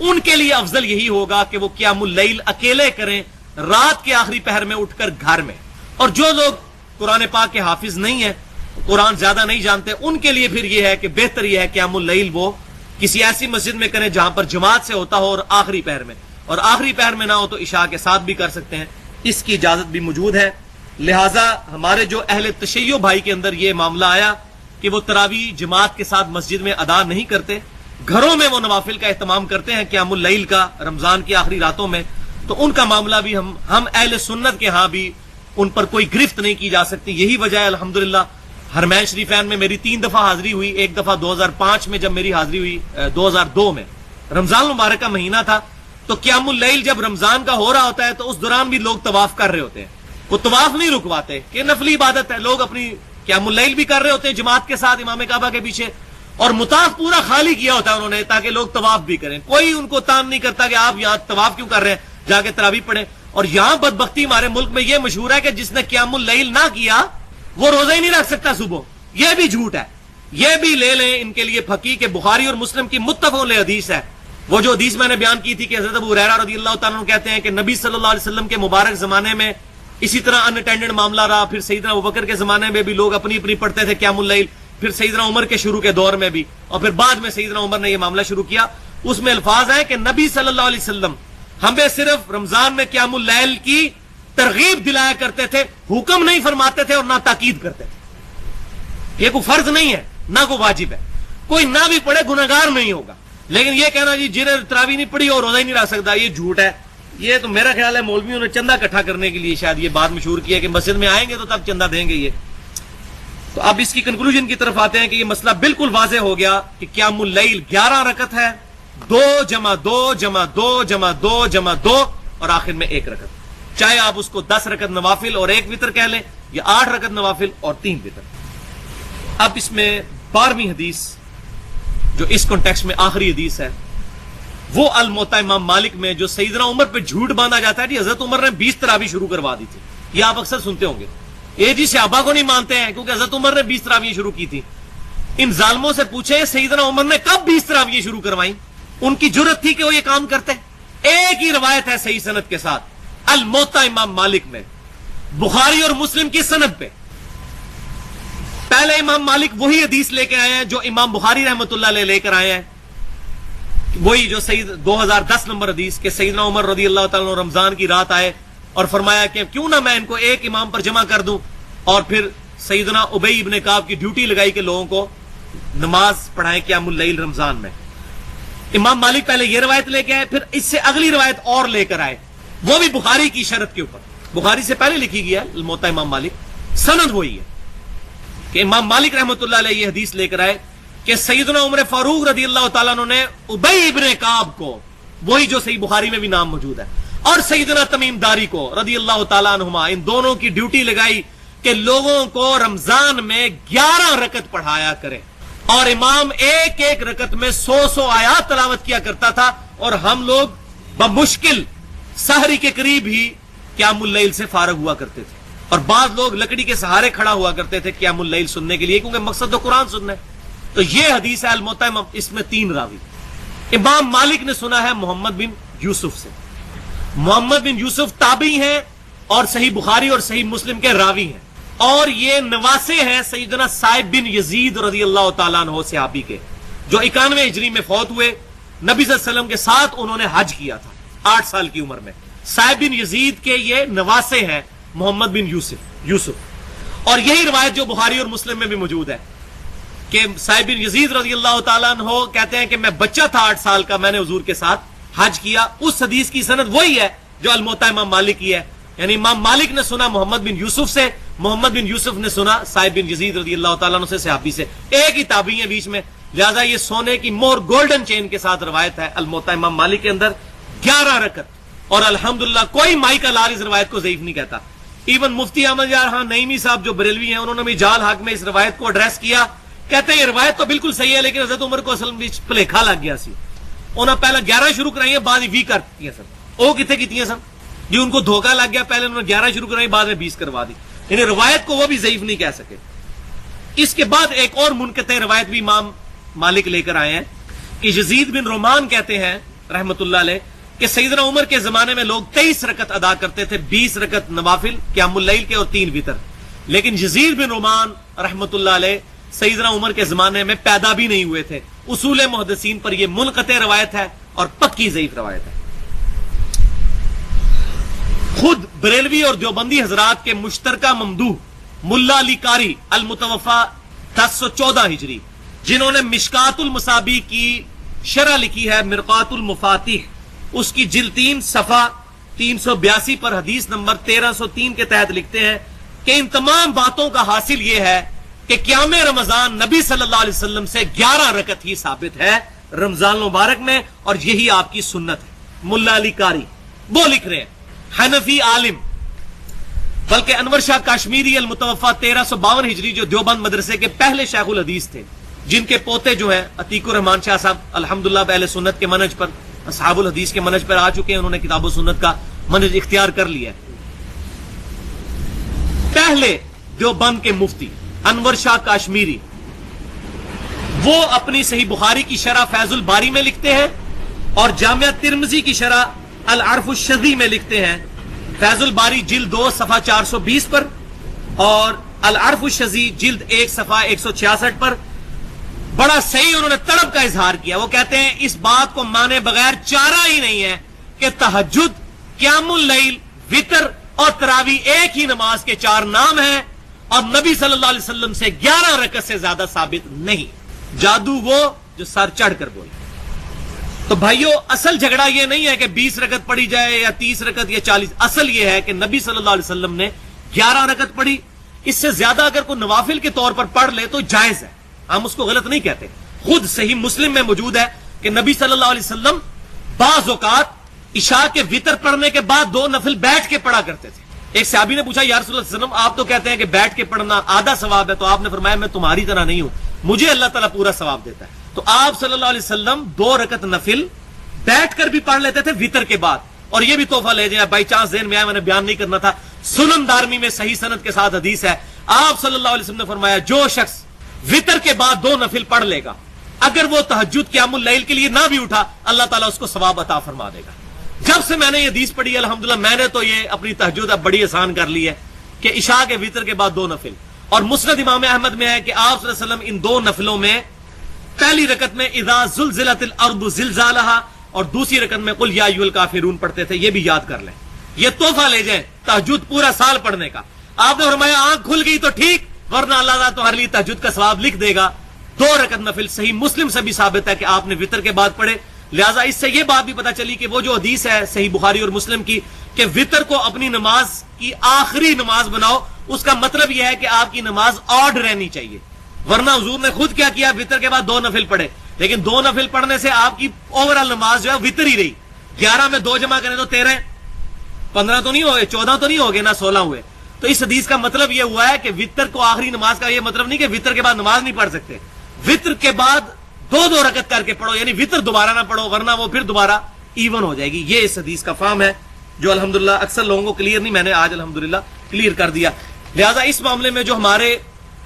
ان کے لیے افضل یہی ہوگا کہ وہ قیام اللیل اکیلے کریں رات کے آخری پہر میں اٹھ کر گھر میں. اور جو لوگ قرآن پاک کے حافظ نہیں ہیں، قرآن زیادہ نہیں جانتے، ان کے لیے پھر یہ ہے کہ بہتر یہ ہے قیام اللیل وہ کسی ایسی مسجد میں کریں جہاں پر جماعت سے ہوتا ہو اور آخری پہر میں، اور آخری پہر میں نہ ہو تو عشاء کے ساتھ بھی کر سکتے ہیں، اس کی اجازت بھی موجود ہے. لہٰذا ہمارے جو اہل تشیع بھائی کے اندر یہ معاملہ آیا کہ وہ تراویح جماعت کے ساتھ مسجد میں ادا نہیں کرتے، گھروں میں وہ نوافل کا اہتمام کرتے ہیں قیام اللیل کا رمضان کی آخری راتوں میں، تو ان کا معاملہ بھی ہم اہل سنت کے ہاں بھی ان پر کوئی گرفت نہیں کی جا سکتی. یہی وجہ ہے الحمدللہ حرمین شریفین میں میری 3 دفعہ حاضری ہوئی. ایک دفعہ 2005 میں جب میری حاضری ہوئی، 2002 میں رمضان المبارک کا مہینہ تھا. تو قیام اللیل جب رمضان کا ہو رہا ہوتا ہے تو اس دوران بھی لوگ طواف کر رہے ہوتے ہیں، وہ طواف نہیں رکواتے کہ نفلی عبادت ہے، لوگ اپنی قیام اللیل بھی کر رہے ہوتے ہیں جماعت کے ساتھ امام کعبہ کے پیچھے، اور مطاف پورا خالی کیا ہوتا ہے انہوں نے تاکہ لوگ طواف بھی کریں. کوئی ان کو تان نہیں کرتا کہ آپ یہاں طواف کیوں کر رہے ہیں، جا کے تراویح پڑھیں. اور یہاں بدبختی ہمارے ملک میں یہ مشہور ہے کہ جس نے قیام اللیل نہ کیا وہ روزہ ہی نہیں رکھ سکتا صبح. یہ بھی جھوٹ ہے، یہ بھی لے لیں ان کے لیے پھکی کہ بخاری اور مسلم کی متفق علیہ حدیث ہے. وہ جو حدیث میں نے بیان کی تھی کہ حضرت ابو ہریرہ رضی اللہ تعالیٰ عنہ کہتے ہیں کہ نبی صلی اللہ علیہ وسلم کے مبارک زمانے میں اسی طرح ان اٹینڈنٹ معاملہ رہا، پھر سیدنا ابوبکر کے زمانے میں بھی لوگ اپنی اپنی پڑھتے تھے قیام اللیل، پھر سیدنا عمر کے شروع کے دور میں بھی، اور پھر بعد میں سیدنا عمر نے یہ معاملہ شروع کیا. اس میں الفاظ ہیں کہ نبی صلی اللہ علیہ وسلم ہمیں صرف رمضان میں قیام اللیل کی ترغیب دلایا کرتے تھے، حکم نہیں فرماتے تھے اور نہ تاکید کرتے تھے۔ یہ کوئی فرض نہیں ہے، نہ کوئی واجب ہے، کوئی نہ بھی پڑھے گناہگار نہیں ہوگا۔ لیکن یہ کہنا جی جنہیں تراویح نہیں پڑھی اور روزہ ہی نہیں رکھ سکتا، یہ جھوٹ ہے۔ یہ تو میرا خیال ہے مولویوں نے چندہ اکٹھا کرنے کے لیے شاید یہ بات مشہور کی ہے کہ مسجد میں آئیں گے تو تب چندہ دیں گے یہ۔ تو اب اس کی کنکلوژن کی طرف آتے ہیں کہ یہ مسئلہ بالکل واضح ہو گیا کہ قیام اللیل 11 رکعت ہے، 2 جمع 2 جمع 2 جمع 2 جمع 2 اور آخر میں 1 رکعت، چاہے آپ اس کو 10 رکعت نوافل اور 1 وتر کہہ لیں یا 8 رکعت نوافل اور 3 وتر۔ اب اس میں 12ویں حدیث جو اس کانٹیکسٹ میں آخری حدیث ہے وہ الموطا امام مالک میں جو سیدنا عمر پہ جھوٹ باندھا جاتا ہے کہ حضرت عمر نے 20 تراویح شروع کروا دی تھی، یہ آپ اکثر سنتے ہوں گے۔ یہ جی صحابہ کو نہیں مانتے ہیں کیونکہ حضرت عمر نے 20 تراویح شروع کی تھی۔ ان ظالموں سے پوچھے سیدنا عمر نے کب 20 تراویح شروع کروائیں؟ ان کی جرت تھی کہ وہ یہ کام کرتے؟ ایک ہی روایت ہے صحیح سند کے ساتھ الموطا امام مالک میں، بخاری اور مسلم کی سند پہ۔ پہلے امام مالک وہی حدیث لے کے آئے ہیں جو امام بخاری رحمۃ اللہ علیہ لے کر آئے ہیں، وہی جو 2010 نمبر حدیث کہ سیدنا عمر رضی اللہ تعالیٰ عنہ رمضان کی رات آئے اور فرمایا کہ کیوں نہ میں ان کو ایک امام پر جمع کر دوں، اور پھر سیدنا ابی ابن کعب کی ڈیوٹی لگائی کہ لوگوں کو نماز پڑھائیں قیام اللیل رمضان میں۔ امام مالک پہلے یہ روایت لے کے آئے، پھر اس سے اگلی روایت اور لے کر آئے، وہ بھی بخاری کی شرط کے اوپر، بخاری سے پہلے لکھی گیا الموطا امام مالک، سند وہی ہے کہ امام مالک رحمۃ اللہ علیہ یہ حدیث لے کر آئے کہ سیدنا عمر فاروق رضی اللہ تعالیٰ عنہ نے ابی ابن کعب کو، وہی جو صحیح بخاری میں بھی نام موجود ہے، اور سیدنا تمیم داری کو رضی اللہ تعالیٰ عنہما، ان دونوں کی ڈیوٹی لگائی کہ لوگوں کو رمضان میں 11 رکعت پڑھایا کریں، اور امام ایک ایک رکعت میں 100 آیات تلاوت کیا کرتا تھا، اور ہم لوگ بمشکل سحری کے قریب ہی قیام اللیل سے فارغ ہوا کرتے تھے، اور بعض لوگ لکڑی کے سہارے کھڑا ہوا کرتے تھے قیام اللیل سننے کے لیے، کیونکہ مقصد تو قرآن سننا ہے۔ تو یہ حدیث ہے الموطا، اس میں 3 راوی۔ امام مالک نے سنا ہے محمد بن یوسف سے، محمد بن یوسف تابعی ہیں اور صحیح بخاری اور صحیح مسلم کے راوی ہیں، اور یہ نواسے ہیں سیدنا صائب بن یزید رضی اللہ تعالیٰ عنہ صحابی کے، جو 91 ہجری میں فوت ہوئے، نبی صلی اللہ علیہ وسلم کے ساتھ انہوں نے حج کیا تھا 8 سال کی عمر میں۔ صائب بن یزید کے یہ نواسے ہیں محمد بن یوسف، اور یہی روایت جو بخاری اور مسلم میں بھی موجود ہے کہ صائب بن یزید رضی اللہ تعالیٰ عنہ کہتے ہیں کہ میں بچہ تھا 8 سال کا، میں نے حضور کے ساتھ حج کیا۔ اس حدیث کی سند وہی ہے جو الموطا امام مالک کی ہے، یعنی امام مالک نے سنا محمد بن یوسف سے، محمد بن یوسف نے سنا صائب بن یزید رضی اللہ تعالیٰ عنہ سے صحابی سے، ایک ہی تابعی ہیں بیچ میں، لہذا یہ سونے کی مور گولڈن چین کے ساتھ روایت ہے الموطا امام مالک کے اندر 11 رکعت، اور الحمدللہ کوئی مائی کا لال اس روایت کو ضعیف نہیں کہتا۔ ایون مفتی احمد یار نعیمی صاحب جو بریلوی ہیں، انہوں نے بھی جال حق میں اس روایت کو ایڈریس کیا، کہتے ہیں یہ روایت تو بالکل صحیح ہے لیکن حضرت عمر کو اصل میں بھلیکھا لگ گیا سی، انہوں نے پہلے 11 شروع کرائی ہیں، بعد 20 کرتی ہیں سر، وہ کتنے کی سر جی، ان کو دھوکہ لگ گیا، پہلے انہوں نے 11 شروع کرائی، بعد میں 20 کروا دی، یعنی روایت کو وہ بھی ضعیف نہیں کہہ سکے۔ اس کے بعد ایک اور منقطع روایت بھی امام مالک لے کر آئے ہیں کہ یزید بن رومان کہتے ہیں رحمت اللہ علیہ کہ سیدنا عمر کے زمانے میں لوگ 23 رکعت ادا کرتے تھے، 20 رکعت نوافل قیام اللیل کے اور 3 وتر، لیکن یزید بن رومان رحمت اللہ علیہ سیدنا عمر کے زمانے میں پیدا بھی نہیں ہوئے تھے۔ اصول محدثین پر یہ منقطع روایت ہے اور پکی ضعیف روایت ہے۔ خود بریلوی اور دیوبندی حضرات کے مشترکہ ممدوح ملا علی قاری المتوفا 1014 ہجری، جنہوں نے مشکات المصابی کی شرح لکھی ہے مرقات المفاتیح، اس کی جلد 3 صفحہ 382 پر حدیث نمبر 1303 کے تحت لکھتے ہیں کہ ان تمام باتوں کا حاصل یہ ہے کہ قیام رمضان نبی صلی اللہ علیہ وسلم سے 11 رکعت ہی ثابت ہے رمضان المبارک میں، اور یہی آپ کی سنت ہے۔ ملا علی قاری وہ لکھ رہے ہیں، حنفی عالم، بلکہ انور شاہ کاشمیری المتوفا 1352 ہجری جو دیوبند مدرسے کے پہلے شیخ الحدیث تھے، جن کے پوتے جو ہیں عتیق الرحمان شاہ صاحب الحمدللہ اہل سنت کے منہج پر، اصحاب الحدیث کے منہج پر آ چکے ہیں، انہوں نے کتاب و سنت کا منہج اختیار کر لیا ہے۔ پہلے دیوبند کے مفتی انور شاہ کاشمیری، وہ اپنی صحیح بخاری کی شرح فیض الباری میں لکھتے ہیں، اور جامعہ ترمذی کی شرح العرف الشذی میں لکھتے ہیں، فیض الباری جلد 2 صفحہ 420 پر، اور العرف الشذی جلد 1 صفحہ 166 پر، بڑا صحیح انہوں نے تڑپ کا اظہار کیا. وہ کہتے ہیں اس بات کو مانے بغیر چارہ ہی نہیں ہے کہ تہجد، قیام اللیل، وتر اور تراویح ایک ہی نماز کے 4 نام ہیں اور نبی صلی اللہ علیہ وسلم سے 11 رکعت سے زیادہ ثابت نہیں. جادو وہ جو سر چڑھ کر بولے. تو بھائیو اصل جھگڑا یہ نہیں ہے کہ 20 رکعت پڑھی جائے یا 30 رکعت یا 40. اصل یہ ہے کہ نبی صلی اللہ علیہ وسلم نے 11 رکعت پڑھی. اس سے زیادہ اگر کوئی نوافل کے طور پر پڑھ لے تو جائز ہے، ہم اس کو غلط نہیں کہتے. خود صحیح مسلم میں موجود ہے کہ نبی صلی اللہ علیہ وسلم بعض اوقات عشاء کے وتر پڑھنے کے بعد 2 نفل بیٹھ کے پڑھا کرتے تھے. ایک صحابی نے پوچھا یا رسول اللہ صلی اللہ علیہ وسلم آپ تو کہتے ہیں کہ بیٹھ کے پڑھنا آدھا ثواب ہے، تو آپ نے فرمایا میں تمہاری طرح نہیں ہوں، مجھے اللہ تعالیٰ پورا ثواب دیتا ہے. تو آپ صلی اللہ علیہ وسلم 2 رکعت نفل بیٹھ کر بھی پڑھ لیتے تھے وتر کے بعد. اور یہ بھی تحفہ لے جائیں، بائی چانس ذہن میں آیا میں نے بیان نہیں کرنا تھا، سنن دارمی میں صحیح سند کے ساتھ حدیث ہے. آپ صلی اللہ علیہ وسلم نے فرمایا جو شخص وتر کے بعد 2 نفل پڑھ لے گا، اگر وہ تہجد قیام اللیل کے لیے نہ بھی اٹھا، اللہ تعالیٰ اس کو ثواب عطا فرما دے گا. جب سے میں نے یہ حدیث پڑھی الحمدللہ میں نے تو یہ اپنی تہجد اب بڑی آسان کر لی ہے کہ عشاء کے وتر کے بعد 2 نفل. اور مسند امام احمد میں ہے کہ آپ صلی اللہ علیہ وسلم ان 2 نفلوں میں پہلی رکعت میں اذا زلزلت الارض زلزالها اور دوسری رکعت میں قل یا ایھا الکافرون پڑھتے تھے. یہ بھی یاد کر لیں، یہ تحفہ لے جائیں تہجد پورا سال پڑھنے کا. آپ نے فرمایا آنکھ کھل گئی تو ٹھیک، ورنہ اللہ تعالیٰ تمہارے لیے تہجد کا ثواب لکھ دے گا. 2 رکعت نفل صحیح مسلم سے بھی ثابت ہے کہ آپ نے وتر کے بعد پڑھے. لہٰذا اس سے یہ بات بھی پتا چلی کہ وہ جو حدیث ہے صحیح بخاری اور مسلم کی کہ وتر کو اپنی نماز کی آخری نماز بناؤ، اس کا مطلب یہ ہے کہ آپ کی نماز آڈ رہنی چاہیے. ورنہ حضور نے خود کیا کیا، وتر کے بعد 2 نفل پڑھے، لیکن 2 نفل پڑھنے سے آپ کی اوورال نماز جو ہے وتر ہی رہی. 11 میں 2 جمع کریں تو 13، 15 تو نہیں ہوئے، 14 تو نہیں ہو گئے، نہ 16 ہوئے. تو اس حدیث کا مطلب یہ ہوا ہے کہ وتر کو آخری نماز کا یہ مطلب نہیں کہ وتر کے بعد نماز نہیں پڑھ سکتے. وتر کے بعد 2 رکعت کر کے پڑھو، یعنی وتر دوبارہ نہ پڑھو ورنہ وہ پھر دوبارہ ایون ہو جائے گی. یہ اس حدیث کا فہم ہے جو الحمدللہ اکثر لوگوں کو کلیئر نہیں، میں نے آج الحمدللہ کلیئر کر دیا. لہٰذا اس معاملے میں جو ہمارے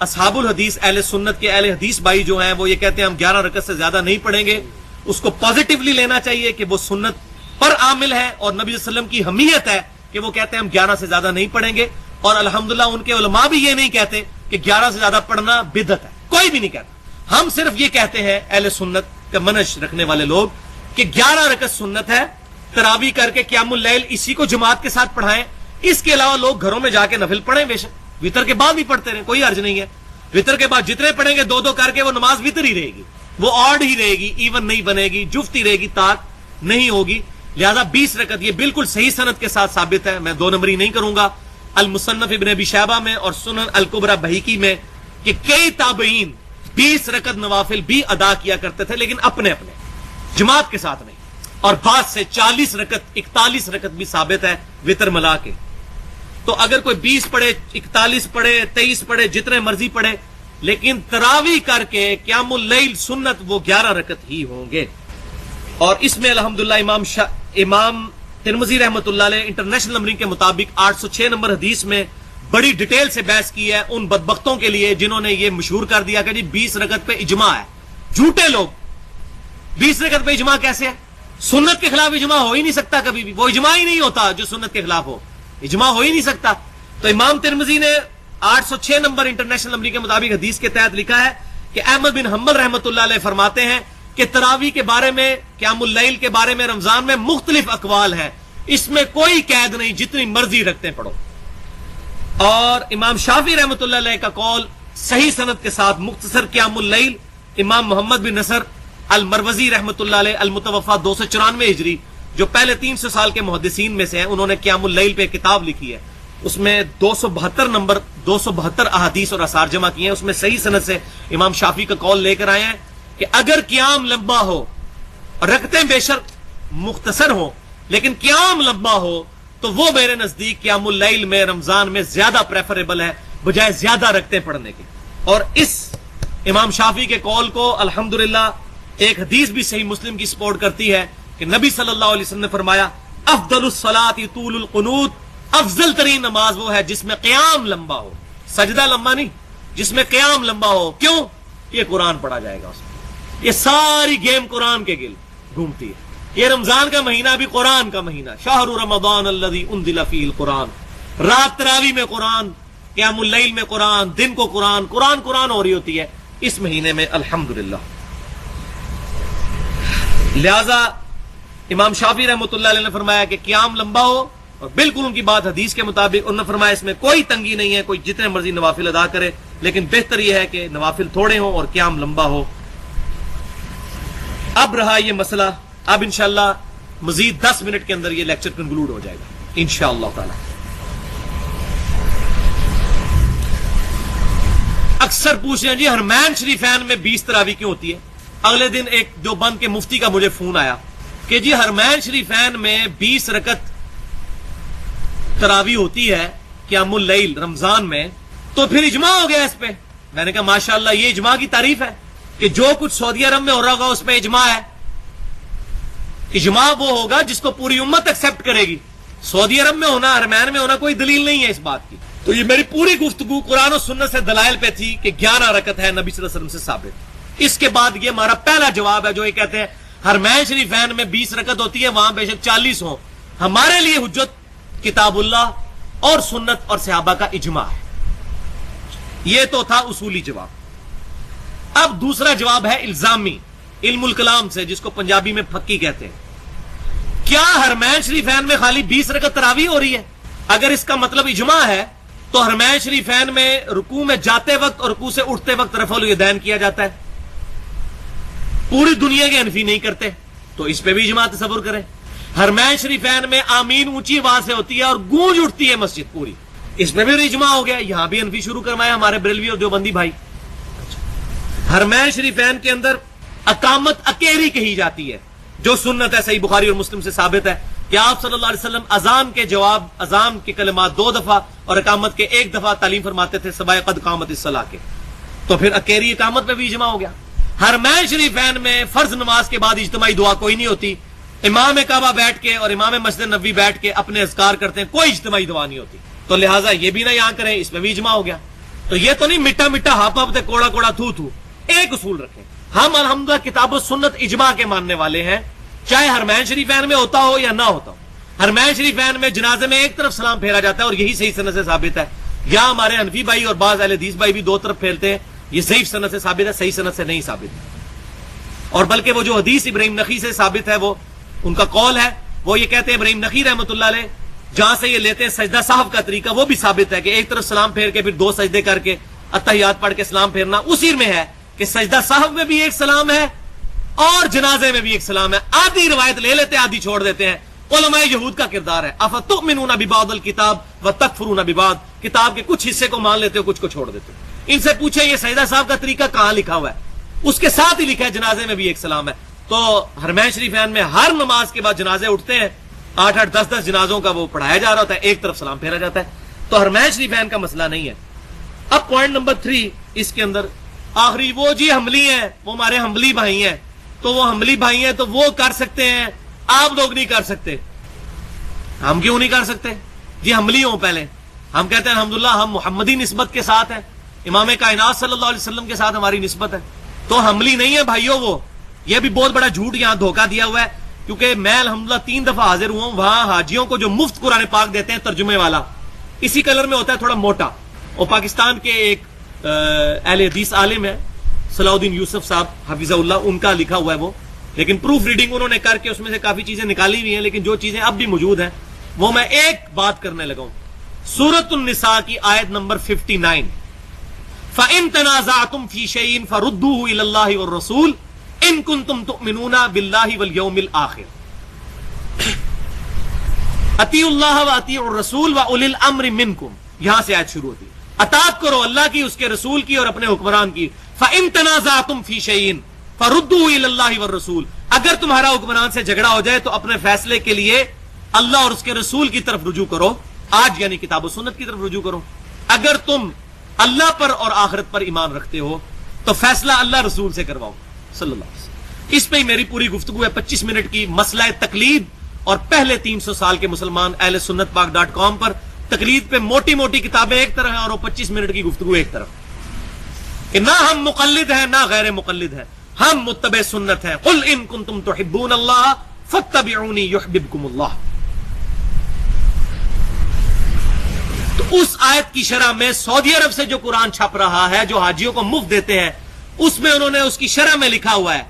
اصحاب الحدیث اہل سنت کے اہل حدیث بھائی جو ہیں وہ یہ کہتے ہیں ہم 11 رکعت سے زیادہ نہیں پڑھیں گے، اس کو پازیٹیولی لینا چاہیے کہ وہ سنت پر عامل ہے اور نبی صلی اللہ علیہ وسلم کی حمیت ہے کہ وہ کہتے ہیں ہم 11 سے زیادہ نہیں پڑھیں گے. اور الحمدللہ ان کے علماء بھی یہ نہیں کہتے کہ 11 سے زیادہ پڑھنا بدعت ہے، کوئی بھی نہیں کہتا. ہم صرف یہ کہتے ہیں اہل سنت کا منہج رکھنے والے لوگ کہ 11 رکعت سنت ہے، تراویح کر کے قیام اللیل اسی کو جماعت کے ساتھ پڑھائیں. اس کے علاوہ لوگ گھروں میں جا کے نفل پڑھیں، بے شک وتر کے بعد بھی پڑھتے رہیں، کوئی حرج نہیں ہے. وتر کے بعد جتنے پڑھیں گے 2 کر کے وہ نماز وتر ہی رہے گی، وہ آڈ ہی رہے گی، ایون نہیں بنے گی، جفت ہی رہے گی، تاک نہیں ہوگی. لہذا 20 رکعت یہ بالکل صحیح سند کے ساتھ ثابت ہے. میں 2 نمبری نہیں کروں گا. المصنف ابن ابی شیبہ میں اور سنن الکبریٰ بہیقی میں کہ کئی تابعین 20 رکعت نوافل بھی ادا کیا کرتے تھے، لیکن اپنے اپنے، جماعت کے ساتھ نہیں. اور بعض سے 40 رکعت 41 رکعت بھی ثابت ہے وتر ملا کے. تو اگر کوئی 20 پڑھے، 41 پڑھے، 23 پڑھے، جتنے مرضی پڑھے، لیکن تراویح کر کے قیام اللیل سنت وہ 11 رکعت ہی ہوں گے. اور اس میں الحمدللہ امام ترمذی رحمۃ اللہ علیہ انٹرنیشنل نمبرنگ کے مطابق 806 نمبر حدیث میں بڑی ڈیٹیل سے بحث کی ہے ان بدبختوں کے لیے جنہوں نے یہ مشہور کر دیا کہ جی 20 رکعت پہ اجماع ہے. جھوٹے لوگ، 20 رکعت پہ اجماع کیسے ہے؟ سنت کے خلاف اجماع ہو ہی نہیں سکتا کبھی بھی، وہ اجماع ہی نہیں ہوتا جو سنت کے خلاف ہو، اجماع ہو ہی نہیں سکتا. تو امام ترمذی نے 806 نمبر انٹرنیشنل نمبر کے مطابق حدیث کے تحت لکھا ہے کہ احمد بن حنبل رحمۃ اللہ علیہ فرماتے ہیں کہ تراویح کے بارے میں، قیام اللیل کے بارے میں رمضان میں مختلف اقوال ہیں، اس میں کوئی قید نہیں، جتنی مرضی رکھتے پڑھو. اور امام شافعی رحمۃ اللہ علیہ کا قول صحیح سند کے ساتھ مختصر قیام اللیل، امام محمد بن نصر المروزی رحمۃ اللہ علیہ المتوفا 294 ہجری جو پہلے 300 سال کے محدثین میں سے ہیں، انہوں نے قیام اللیل پہ کتاب لکھی ہے. اس میں 272 احادیث اور آثار جمع کیے ہیں. اس میں صحیح سند سے امام شافعی کا قول لے کر آئے ہیں کہ اگر قیام لمبا ہو، رکعتیں بے شک مختصر ہوں لیکن قیام لمبا ہو، تو وہ میرے نزدیک قیام اللیل میں رمضان میں زیادہ پریفریبل ہے بجائے زیادہ رکعتیں پڑھنے کی. اور اس امام شافعی کے قول کو الحمدللہ ایک حدیث بھی صحیح مسلم کی سپورٹ کرتی ہے کہ نبی صلی اللہ علیہ وسلم نے فرمایا افضل الصلاۃ طول القنوت، افضل ترین نماز وہ ہے جس میں قیام لمبا ہو، سجدہ لمبا نہیں، جس میں قیام لمبا ہو. کیوں؟ یہ قرآن پڑھا جائے گا اس میں. یہ ساری گیم قرآن کے گل گھومتی ہے. یہ رمضان کا مہینہ بھی قرآن کا مہینہ، شہر رمضان الذی انزل فیہ القرآن. رات تراویح میں قرآن، قیام اللیل میں قرآن، دن کو قرآن ہو رہی ہوتی ہے. اس مہینے میں الحمدللہ. لہذا امام شافعی رحمۃ اللہ علیہ نے فرمایا کہ قیام لمبا ہو، اور بالکل ان کی بات حدیث کے مطابق. انہوں نے فرمایا اس میں کوئی تنگی نہیں ہے، کوئی جتنے مرضی نوافل ادا کرے، لیکن بہتر یہ ہے کہ نوافل تھوڑے ہوں اور قیام لمبا ہو. اب رہا یہ مسئلہ، اب انشاءاللہ مزید 10 منٹ کے اندر یہ لیکچر کنکلوڈ ہو جائے گا انشاءاللہ تعالی. اکثر پوچھ رہے ہیں جی حرمین شریفین میں 20 تراویح کیوں ہوتی ہے؟ اگلے دن ایک دیوبند کے مفتی کا مجھے فون آیا کہ جی حرمین شریفین میں 20 رکعت تراویح ہوتی ہے قیام اللیل رمضان میں، تو پھر اجماع ہو گیا اس پہ. میں نے کہا ماشاءاللہ یہ اجماع کی تعریف ہے کہ جو کچھ سعودی عرب میں ہو رہا ہوگا اس پہ اجماع ہے. اجماع وہ ہوگا جس کو پوری امت ایکسپٹ کرے گی. سعودی عرب میں ہونا، حرمین میں ہونا کوئی دلیل نہیں ہے اس بات کی. تو یہ میری پوری گفتگو قرآن و سنت سے دلائل پہ تھی کہ 11 رکعت ہے نبی صلی اللہ علیہ وسلم سے ثابت. اس کے بعد یہ ہمارا پہلا جواب ہے جو یہ کہتے ہیں حرمین شریفین میں 20 رکعت ہوتی ہے، وہاں بے شک 40 ہوں. ہمارے لیے حجت کتاب اللہ اور سنت اور صحابہ کا اجماع ہے. یہ تو تھا اصولی جواب. اب دوسرا جواب ہے الزامی، علم الکلام سے، جس کو پنجابی میں پھکی کہتے ہیں. کیا حرمین شریفین میں خالی 20 رکعت تراویح ہو رہی ہے؟ اگر اس کا مطلب اجماع ہے تو حرمین شریفین میں رکوع میں جاتے وقت اور رکوع سے اٹھتے وقت رفع الیدین کیا جاتا ہے. پوری دنیا کے حنفی نہیں کرتے، تو اس پہ بھی اجماع تصور کریں. حرمین شریفین میں آمین اونچی آواز سے ہوتی ہے اور گونج اٹھتی ہے مسجد پوری، اس پہ بھی اجماع ہو گیا. یہاں بھی حنفی شروع کروایا ہمارے بریلوی اور دیوبندی بھائی. حرمین شریفین کے اندر اقامت اکیری کہی جاتی ہے، جو سنت ہے، صحیح بخاری اور مسلم سے ثابت ہے کہ آپ صلی اللہ علیہ وسلم اذان کے جواب، اذان کے کلمات 2 دفعہ اور اقامت کے 1 دفعہ تعلیم فرماتے تھے سوائے قد قامت الصلاۃ کے. تو پھر اکیری اقامت پہ بھی اجماع ہو گیا. حرمین شریفین میں فرض نماز کے بعد اجتماعی دعا کوئی نہیں ہوتی. امام کعبہ بیٹھ کے اور امام مسجد نبوی بیٹھ کے اپنے اذکار کرتے ہیں، کوئی اجتماعی دعا نہیں ہوتی. تو لہٰذا یہ بھی نہ یہاں کریں، اس میں بھی اجماع ہو گیا. تو یہ تو نہیں مٹا مٹا ہاپ ہاپ کوڑا کوڑا تھو تھو. ایک اصول رکھیں، ہم الحمدللہ کتاب و سنت اجماع کے ماننے والے ہیں، چاہے حرمین شریفین میں ہوتا ہو یا نہ ہوتا ہو. حرمین شریفین میں جنازے میں ایک طرف سلام پھیرا جاتا ہے اور یہی صحیح سند سے ثابت ہے. یا ہمارے حنفی بھائی اور بعض اہل حدیث بھائی بھی 2 طرف پھیرتے ہیں، یہ ضعیف سند سے ثابت ہے، صحیح سند سے نہیں ثابت ہے. اور بلکہ وہ جو حدیث ابراہیم نخعی سے ثابت ہے، وہ ان کا قول ہے، وہ یہ کہتے ہیں ابراہیم نخعی رحمۃ اللہ علیہ جہاں سے یہ لیتے ہیں سجدہ صاحب کا طریقہ، وہ بھی ثابت ہے کہ ایک طرف سلام پھیر کے پھر 2 سجدے کر کے اتحیات پڑھ کے سلام پھیرنا. اسی میں ہے کہ سجدہ صاحب میں بھی ایک سلام ہے اور جنازے میں بھی ایک سلام ہے. آدھی روایت لے لیتے آدھی چھوڑ دیتے ہیں. علماء یہود کا کردار ہے، افتؤمنون ببعض الکتاب وتکفرون ببعض، کتاب کے کچھ حصے کو مان لیتے ہو، کچھ کو چھوڑ دیتے ہو. ان سے پوچھیں یہ سجدہ صاحب کا طریقہ کہاں لکھا ہوا ہے؟ اس کے ساتھ ہی لکھا ہے جنازے میں بھی ایک سلام ہے. تو حرمین شریفین میں ہر نماز کے بعد جنازے اٹھتے ہیں، 8-8 10-10 جنازوں کا وہ پڑھایا جا رہا ہوتا ہے، ایک طرف سلام پھیرا جاتا ہے. تو حرمین شریفین کا مسئلہ نہیں ہے. اب پوائنٹ نمبر 3 اس کے اندر آخری، وہ جی حملی ہیں، وہ ہمارے حملی بھائی ہیں، تو وہ حملی بھائی ہیں تو وہ کر سکتے ہیں، آپ لوگ نہیں کر سکتے. ہم کیوں نہیں کر سکتے جی؟ حملی ہوں پہلے. ہم کہتے ہیں الحمدللہ ہم محمدی نسبت کے ساتھ ہیں، امام کائنات صلی اللہ علیہ وسلم کے ساتھ ہماری نسبت ہے. تو حملی نہیں ہے بھائیوں. وہ یہ بھی بہت بڑا جھوٹ یہاں دھوکہ دیا ہوا ہے، کیونکہ میں الحمدللہ 3 دفعہ حاضر ہوا ہوں وہاں حاجیوں کو جو مفت قرآن پاک دیتے ہیں ترجمے والا، اسی کلر میں ہوتا ہے، تھوڑا موٹا. اور پاکستان کے ایک اہل حدیث عالم ہے صلاح الدین یوسف صاحب حفظہ اللہ، ان کا لکھا ہوا ہے وہ، لیکن پروف ریڈنگ انہوں نے کر کے اس میں سے کافی چیزیں نکالی ہوئی ہیں، لیکن جو چیزیں اب بھی موجود ہیں وہ میں ایک بات کرنے لگا ہوں. سورۃ النساء کی آیت نمبر 59، فَإِن تَنَازَعْتُمْ فِي شَيْءٍ فَرُدُّوهُ إِلَى اللَّهِ وَالرَّسُولِ إِن كُنتُمْ تُؤْمِنُونَ بِاللَّهِ وَالْيَوْمِ الْآخِرِ اطیعوا اللہ واطیعوا الرسول وَأُولِي الْأَمْرِ مِنْكُمْ. یہاں سے آیت شروع ہوتی ہے. اطاعت کرو اللہ کی، اس کے رسول کی اور اپنے حکمران کی. فَإِن تَنَازَعْتُمْ فِي شَيْءٍ فَرُدُّوهُ إِلَى اللَّهِ وَالرَّسُولِ، اگر تمہارا حکمران سے جھگڑا ہو جائے تو اپنے فیصلے کے لیے اللہ اور اس کے رسول کی طرف رجوع کرو. آج یعنی کتاب و سنت کی طرف رجوع کرو. اگر تم اللہ پر اور آخرت پر ایمان رکھتے ہو تو فیصلہ اللہ رسول سے کرواؤ صلی اللہ علیہ وسلم. اس پہ ہی میری پوری گفتگو ہے 25 منٹ کی. مسئلہ تقلید اور پہلے 300 سال کے مسلمان اہل سنت پاک.com پر تقلید پہ موٹی موٹی کتابیں ایک طرح ہیں اور وہ 25 منٹ کی گفتگو ایک طرف، کہ نہ ہم مقلد ہیں نہ غیر مقلد ہیں، ہم متبع سنت ہیں. قل ان کنتم تحبون اللہ فاتبعونی یحببکم اللہ. تو اس آیت کی شرح میں سعودی عرب سے جو قرآن چھپ رہا ہے، جو حاجیوں کو مفت دیتے ہیں، اس میں انہوں نے اس کی شرح میں لکھا ہوا ہے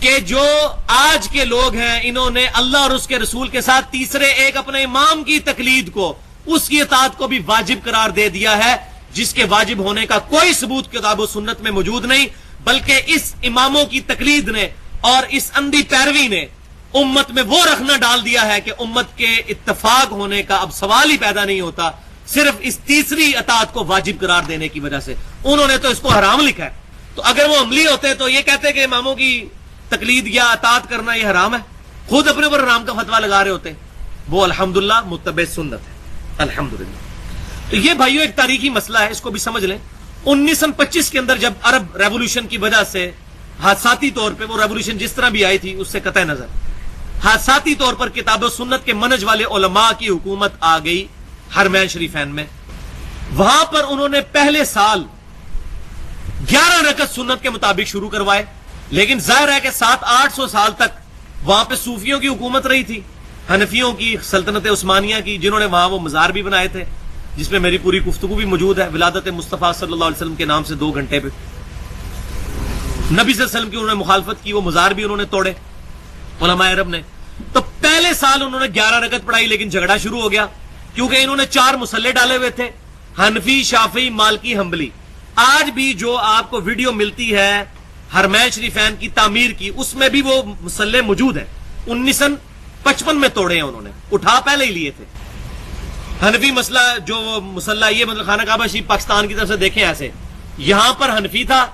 کہ جو آج کے لوگ ہیں انہوں نے اللہ اور اس کے رسول کے ساتھ تیسرے ایک اپنے امام کی تقلید کو، اس کی اطاعت کو بھی واجب قرار دے دیا ہے، جس کے واجب ہونے کا کوئی ثبوت کتاب و سنت میں موجود نہیں، بلکہ اس اماموں کی تقلید نے اور اس اندھی پیروی نے امت میں وہ رکھنا ڈال دیا ہے کہ امت کے اتفاق ہونے کا اب سوال ہی پیدا نہیں ہوتا، صرف اس تیسری اطاعت کو واجب قرار دینے کی وجہ سے۔ انہوں نے تو اس کو حرام لکھا ہے، تو اگر وہ عملی ہوتے تو یہ کہتے کہ اماموں کی تقلید یا اطاعت کرنا یہ حرام ہے، خود اپنے اوپر حرام کا فتویٰ لگا رہے ہوتے، وہ الحمدللہ متبع سنت ہے الحمدللہ۔ تو یہ بھائیو ایک تاریخی مسئلہ ہے، اس کو بھی سمجھ لیں۔ 1925 کے اندر جب عرب ریولوشن کی وجہ سے حادثاتی طور پہ، وہ ریولوشن جس طرح بھی آئی تھی اس سے قطع نظر، حادثاتی طور پر کتاب و سنت کے منہج والے علماء کی حکومت آ گئی حرمین شریفین میں، وہاں پر انہوں نے پہلے سال 11 رکعت سنت کے مطابق شروع کروائے، لیکن ظاہر ہے کہ 700-800 سال تک وہاں پہ صوفیوں کی حکومت رہی تھی، حنفیوں کی، سلطنت عثمانیہ کی، جنہوں نے وہاں وہ مزار بھی بنائے تھے، جس میں میری پوری گفتگو بھی موجود ہے، ولادت مصطفیٰ صلی اللہ علیہ وسلم کے نام سے 2 گھنٹے پہ نبی صلی اللہ علیہ وسلم کی انہوں نے مخالفت کی، وہ مزار بھی انہوں نے توڑے علماء عرب نے۔ تو پہلے سال انہوں نے 11 رکعت پڑھائی، لیکن جھگڑا شروع ہو گیا کیونکہ انہوں نے 4 مصلے ڈالے ہوئے تھے، حنفی، شافعی، مالکی، حنبلی۔ آج بھی جو آپ کو ویڈیو ملتی ہے حرمین شریفین کی تعمیر کی، اس میں بھی وہ مصلے موجود ہیں، 1955 میں توڑے ہیں انہوں نے، اٹھا پہلے ہی لیے تھے۔ حنفی مسئلہ جو مصلہ، یہ مطلب خانہ کعبہ شریف پاکستان کی طرف سے دیکھیں ایسے، یہاں پر حنفی تھا،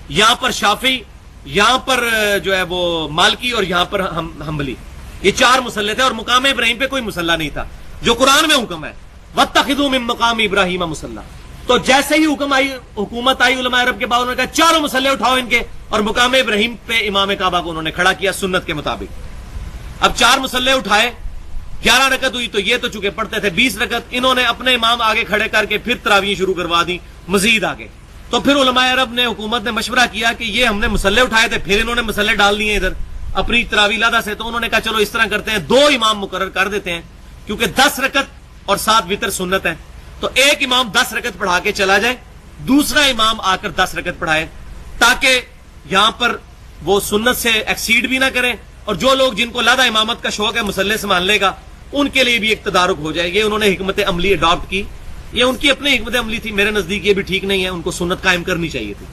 یہاں پر شافعی، یہاں پر جو ہے وہ مالکی، اور یہاں پر حنبلی، یہ 4 مصلے تھے، اور مقام ابراہیم پہ کوئی مصلہ نہیں تھا جو قرآن میں حکم ہے، وَاتَّخِذُوا مِن مَقَامِ إِبْرَاهِيمَ مُصَلًّى۔ تو جیسے ہی حکومت آئی علماء عرب کے بعد، انہوں نے کہا 4 مصلے اٹھاؤ ان کے، اور مقام ابراہیم پہ امام کعبہ کو انہوں نے کھڑا کیا سنت کے مطابق۔ اب 4 مصلے اٹھائے، 11 رکعت ہوئی، تو یہ تو چونکہ پڑھتے تھے 20 رکعت، انہوں نے اپنے امام آگے کھڑے کر کے پھر تراویح شروع کروا دی مزید آگے۔ تو پھر علماء عرب نے، حکومت نے مشورہ کیا کہ یہ ہم نے مصلے اٹھائے تھے، پھر انہوں نے مصلے ڈال دیے ادھر اپنی تراویح لادہ سے، تو انہوں نے کہا چلو اس طرح کرتے ہیں، 2 امام مقرر کر دیتے ہیں، کیونکہ 10 رکعت اور 7 وتر سنت ہے، تو ایک امام 10 رکعت پڑھا کے چلا جائے، دوسرا امام آ کر 10 رکعت پڑھائے، تاکہ یہاں پر وہ سنت سے ایکسیڈ بھی نہ کریں، اور جو لوگ جن کو لادہ امامت کا شوق ہے مصلے سنبھال لے گا، ان کے لیے بھی ایک تدارک ہو جائے۔ یہ انہوں نے حکمت عملی اڈاپٹ کی، یہ ان کی اپنی حکمت عملی تھی، میرے نزدیک یہ بھی ٹھیک نہیں ہے، ان کو سنت قائم کرنی چاہیے تھی۔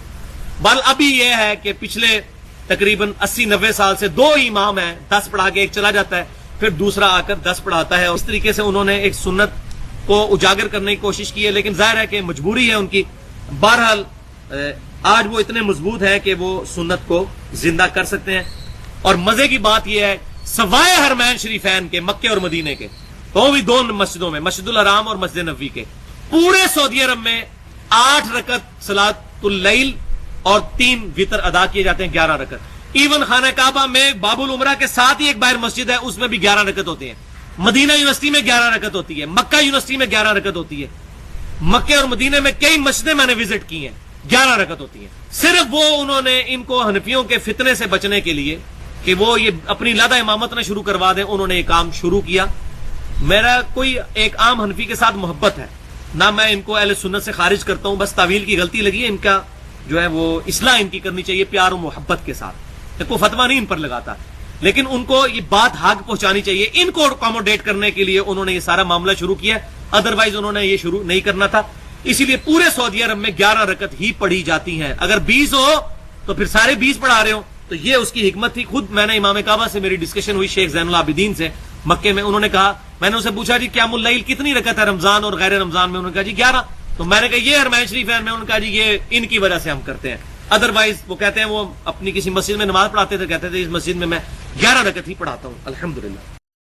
بل ابھی یہ ہے کہ پچھلے تقریباً 80-90 سال سے 2 امام ہیں، 10 پڑھا کے ایک چلا جاتا ہے، پھر دوسرا آ کر 10 پڑھاتا ہے، اور اس طریقے سے انہوں نے ایک سنت کو اجاگر کرنے کی کوشش کی ہے، لیکن ظاہر ہے کہ مجبوری ہے ان کی۔ بہرحال آج وہ اتنے مضبوط ہیں کہ وہ سنت کو زندہ کر سکتے ہیں۔ اور مزے کی بات یہ ہے، سوائے حرمین شریفین کے، مکے اور مدینے کے، وہ بھی 2 مسجدوں میں، مسجد الحرام اور مسجد نبوی کے، پورے سعودی عرب میں 8 رکعت صلاۃ اللیل اور 3 وتر ادا کیے جاتے ہیں، 11 رکعت۔ ایون خانہ کعبہ میں باب العمرہ کے ساتھ ہی ایک باہر مسجد ہے، اس میں بھی 11 رکعت ہوتی ہیں۔ مدینہ یونیورسٹی میں 11 رکعت ہوتی ہے، مکہ یونیورسٹی میں 11 رکعت ہوتی ہے، مکے اور مدینے میں کئی مسجدیں میں نے وزٹ کی ہیں، 11 رکعت ہوتی ہیں۔ صرف وہ انہوں نے ان کو حنفیوں کے فتنے سے بچنے کے لیے کہ وہ یہ اپنی لادہ امامت نہ شروع کروا دیں، انہوں نے یہ کام شروع کیا۔ میرا کوئی ایک عام حنفی کے ساتھ محبت ہے، نہ میں ان کو اہل سنت سے خارج کرتا ہوں، بس تعویل کی غلطی لگی ہے، ان کا جو ہے وہ اصلاح ان کی کرنی چاہیے پیار و محبت کے ساتھ، کوئی فتویٰ نہیں ان پر لگاتا، لیکن ان کو یہ بات حق پہنچانی چاہیے، ان کو اکاموڈیٹ کرنے کے لیے انہوں نے یہ سارا معاملہ شروع کیا، ادروائز انہوں نے یہ شروع نہیں کرنا تھا۔ اسی لیے پورے سعودی عرب میں 11 رکعت ہی پڑھی جاتی ہیں، اگر 20 ہو تو پھر سارے 20 پڑھا رہے ہو، تو یہ اس کی حکمت تھی۔ خود میں نے امام کعبہ سے میری ڈسکشن ہوئی شیخ زین العابدین سے مکے میں، انہوں نے کہا، میں نے اسے پوچھا جی قیام اللیل کتنی رکعت ہے رمضان اور غیر رمضان میں؟ انہوں نے کہا جی 11۔ تو میں نے کہا یہ حرمین شریف ہے، انہوں نے کہا جی یہ ان کی وجہ سے ہم کرتے ہیں، ادروائز وہ کہتے ہیں وہ اپنی کسی مسجد میں نماز پڑھاتے تھے، کہتے تھے اس مسجد میں 11 رکعت ہی پڑھاتا ہوں الحمدللہ۔